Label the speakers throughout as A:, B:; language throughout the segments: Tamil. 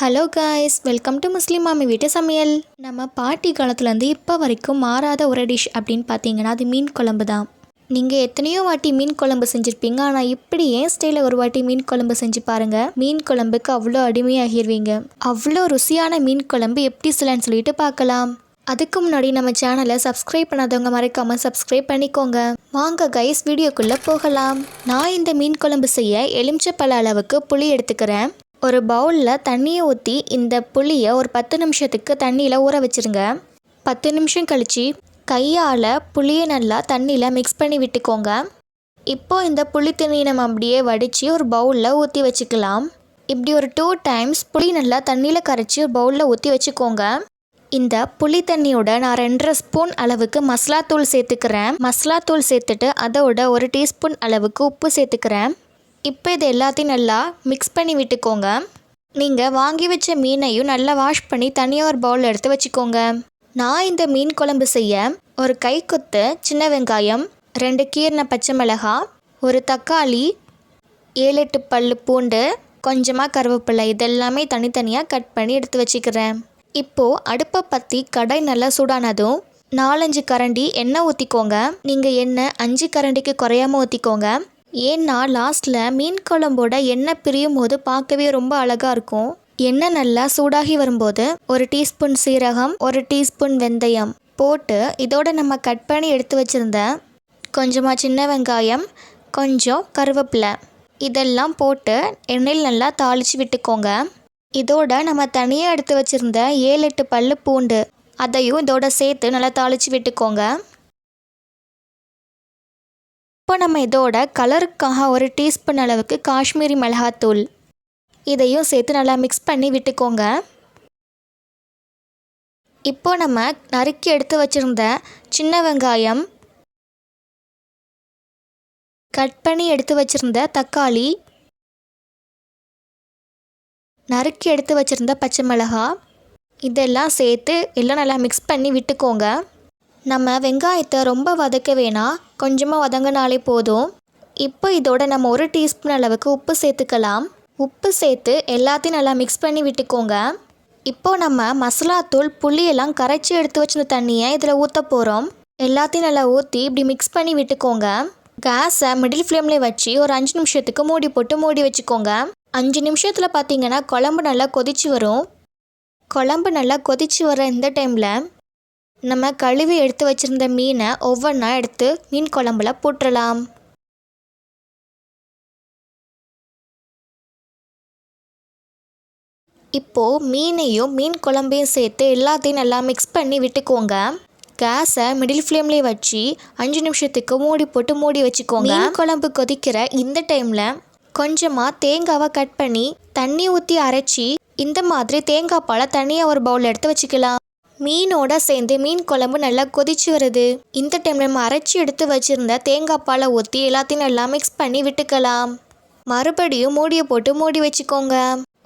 A: ஹலோ காய்ஸ், வெல்கம் டு முஸ்லீம் மாமி வீட்டு சமையல். நம்ம பாட்டி காலத்துலேருந்து இப்போ வரைக்கும் மாறாத ஒரு டிஷ் அப்படின்னு பார்த்தீங்கன்னா அது மீன் குழம்பு தான். நீங்கள் எத்தனையோ வாட்டி மீன் குழம்பு செஞ்சுருப்பீங்க, ஆனால் இப்படி ஏன் ஸ்டைலில் ஒரு வாட்டி மீன் குழம்பு செஞ்சு பாருங்கள். மீன் குழம்புக்கு அவ்வளோ அடிமையாகிடுவீங்க. அவ்வளோ ருசியான மீன் குழம்பு எப்படி செய்யலான்னு சொல்லிட்டு பார்க்கலாம். அதுக்கு முன்னாடி நம்ம சேனலை சப்ஸ்கிரைப் பண்ணாதவங்க மறக்காமல் சப்ஸ்கிரைப் பண்ணிக்கோங்க. வாங்க கைஸ், வீடியோக்குள்ளே போகலாம். நான் இந்த மீன் குழம்பு செய்ய எலுமிச்சப்பழ அளவுக்கு புளி எடுத்துக்கிறேன். ஒரு பவுலில் தண்ணியை ஊற்றி இந்த புளியை ஒரு 10 நிமிஷத்துக்கு தண்ணியில் ஊற வச்சுருங்க. 10 நிமிஷம் கழித்து கையால் புளியை நல்லா தண்ணியில் மிக்ஸ் பண்ணி விட்டுக்கோங்க. இப்போது இந்த புளி தண்ணியை நம்ம அப்படியே வடித்து ஒரு பவுலில் ஊற்றி வச்சுக்கலாம். இப்படி ஒரு 2 டைம்ஸ் புளி நல்லா தண்ணியில் கரைச்சி ஒரு பவுலில் ஊற்றி வச்சுக்கோங்க. இந்த புளி தண்ணியோட நான் 2.5 ஸ்பூன் அளவுக்கு மசாலா தூள் சேர்த்துக்கிறேன். மசாலா தூள் சேர்த்துட்டு அதோட 1 டீஸ்பூன் அளவுக்கு உப்பு சேர்த்துக்கிறேன். இப்போ இது எல்லாத்தையும் நல்லா மிக்ஸ் பண்ணி விட்டுக்கோங்க. நீங்கள் வாங்கி வச்ச மீனையும் நல்லா வாஷ் பண்ணி தனியாக ஒரு பவுல் எடுத்து வச்சுக்கோங்க. நான் இந்த மீன் குழம்பு செய்ய ஒரு கைக்குத்து சின்ன வெங்காயம், 2 கீறின பச்சை மிளகாய், ஒரு தக்காளி, 7-8 பல் பூண்டு, கொஞ்சமாக கருவேப்பிலை இதெல்லாமே தனித்தனியாக கட் பண்ணி எடுத்து வச்சுக்கிறேன். இப்போது அடுப்பை பற்றி கடாய் நல்லா சூடானதும் 4-5 கரண்டி எண்ணெய் ஊற்றிக்கோங்க. நீங்கள் எண்ணெய் 5 கரண்டிக்கு குறையாமல் ஊற்றிக்கோங்க. ஏன்னா லாஸ்ட்டில் மீன் குழம்போட எண்ணெய் பிரியும் போது பார்க்கவே ரொம்ப அழகாக இருக்கும். எண்ணெய் நல்லா சூடாகி வரும்போது 1 டீஸ்பூன் சீரகம், 1 டீஸ்பூன் வெந்தயம் போட்டு இதோட நம்ம கட் பண்ணி எடுத்து வச்சுருந்த கொஞ்சமாக சின்ன வெங்காயம், கொஞ்சம் கருவேப்பிலை இதெல்லாம் போட்டு எண்ணெயில் நல்லா தாளித்து விட்டுக்கோங்க. இதோட நம்ம தனியாக எடுத்து வச்சுருந்த 7-8 பல் பூண்டு அதையும் இதோட சேர்த்து நல்லா தாளித்து விட்டுக்கோங்க. இப்போ நம்ம இதோட கலருக்காக 1 டீஸ்பூன் அளவுக்கு காஷ்மீரி மிளகாத்தூள் இதையும் சேர்த்து நல்லா மிக்ஸ் பண்ணி விட்டுக்கோங்க. இப்போ நம்ம நறுக்கி எடுத்து வச்சுருந்த சின்ன வெங்காயம், கட் பண்ணி எடுத்து வச்சுருந்த தக்காளி, நறுக்கி எடுத்து வச்சுருந்த பச்சை மிளகாய் இதெல்லாம் சேர்த்து எல்லாம் நல்லா மிக்ஸ் பண்ணி விட்டுக்கோங்க. நம்ம வெங்காயத்தை ரொம்ப வதக்க வேணாம், கொஞ்சமாக வதங்கினாலே போதும். இப்போ இதோட நம்ம 1 டீஸ்பூன் அளவுக்கு உப்பு சேர்த்துக்கலாம். உப்பு சேர்த்து எல்லாத்தையும் நல்லா மிக்ஸ் பண்ணி விட்டுக்கோங்க. இப்போது நம்ம மசாலாத்தூள் புளியெல்லாம் கரைச்சி எடுத்து வச்சிருந்த தண்ணியை இதில் ஊற்ற போகிறோம். எல்லாத்தையும் நல்லா ஊற்றி இப்படி மிக்ஸ் பண்ணி விட்டுக்கோங்க. கேஸை மிடில் ஃப்ளேமில் வச்சு ஒரு 5 நிமிஷத்துக்கு மூடி போட்டு மூடி வச்சுக்கோங்க. 5 நிமிஷத்தில் பார்த்தீங்கன்னா குழம்பு நல்லா கொதிச்சு வரும். குழம்பு நல்லா கொதிச்சு வர இந்த டைமில் நம்ம கழுவி எடுத்து வச்சுருந்த மீனை ஒவ்வொன்றா எடுத்து மீன் குழம்புல போட்டுடலாம். இப்போது மீனையும் மீன் குழம்பையும் சேர்த்து எல்லாத்தையும் நல்லா மிக்ஸ் பண்ணி விட்டுக்கோங்க. கேஸை மிடில் ஃப்ளேம்லேயே வச்சு 5 நிமிஷத்துக்கு மூடி போட்டு மூடி வச்சுக்கோங்க. மீன் குழம்பு கொதிக்கிற இந்த டைமில் கொஞ்சமாக தேங்காவை கட் பண்ணி தண்ணி ஊற்றி அரைச்சி இந்த மாதிரி தேங்காய் பாலை தனியாக ஒரு பவுல் எடுத்து வச்சுக்கலாம். மீனோட சேர்ந்து மீன் குழம்பு நல்லா கொதிச்சு வருது. இந்த டைமில் நம்ம அரைச்சி எடுத்து வச்சுருந்த தேங்காய் பாலை ஊற்றி எல்லாத்தையும் நல்லா மிக்ஸ் பண்ணி விட்டுக்கலாம். மறுபடியும் மூடியை போட்டு மூடி வச்சுக்கோங்க.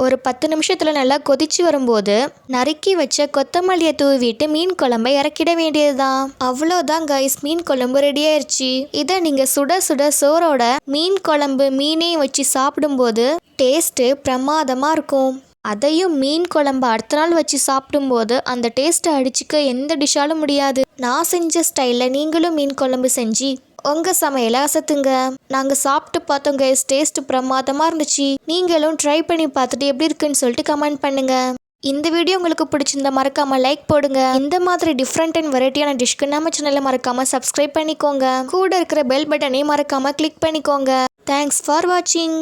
A: ஒரு 10 நிமிஷத்தில் நல்லா கொதிச்சு வரும்போது நறுக்கி வச்ச கொத்தமல்லியை தூவிட்டு மீன் குழம்பை இறக்கிட வேண்டியதுதான். அவ்வளோதான் கைஸ், மீன் குழம்பு ரெடி ஆயிடுச்சு. இதை நீங்கள் சுட சுட சோறோட மீன் குழம்பு மீனையும் வச்சு சாப்பிடும்போது டேஸ்ட்டு பிரமாதமாக இருக்கும். அதையும் மீன் குழம்பு அடுத்த நாள் வச்சு சாப்பிடும்போது அந்த டேஸ்ட்டை அடிச்சுக்க எந்த டிஷ்ஷாலும் முடியாது. நான் செஞ்ச ஸ்டைலில் நீங்களும் மீன் குழம்பு செஞ்சு உங்கள் சமையலை அசத்துங்க. நாங்கள் சாப்பிட்டு பார்த்தோம் கைஸ், டேஸ்ட்டு பிரமாதமாக இருந்துச்சு. நீங்களும் ட்ரை பண்ணி பார்த்துட்டு எப்படி இருக்குன்னு சொல்லிட்டு கமெண்ட் பண்ணுங்கள். இந்த வீடியோ உங்களுக்கு பிடிச்சிருந்தா மறக்காமல் லைக் போடுங்க. இந்த மாதிரி டிஃப்ரெண்ட் அண்ட் வெரைட்டியான டிஷ்க்கு நம்ம சேனலை மறக்காமல் சப்ஸ்கிரைப் பண்ணிக்கோங்க. கூட இருக்கிற பெல் பட்டனையும் மறக்காமல் கிளிக் பண்ணிக்கோங்க. தேங்க்ஸ் ஃபார் வாட்சிங்.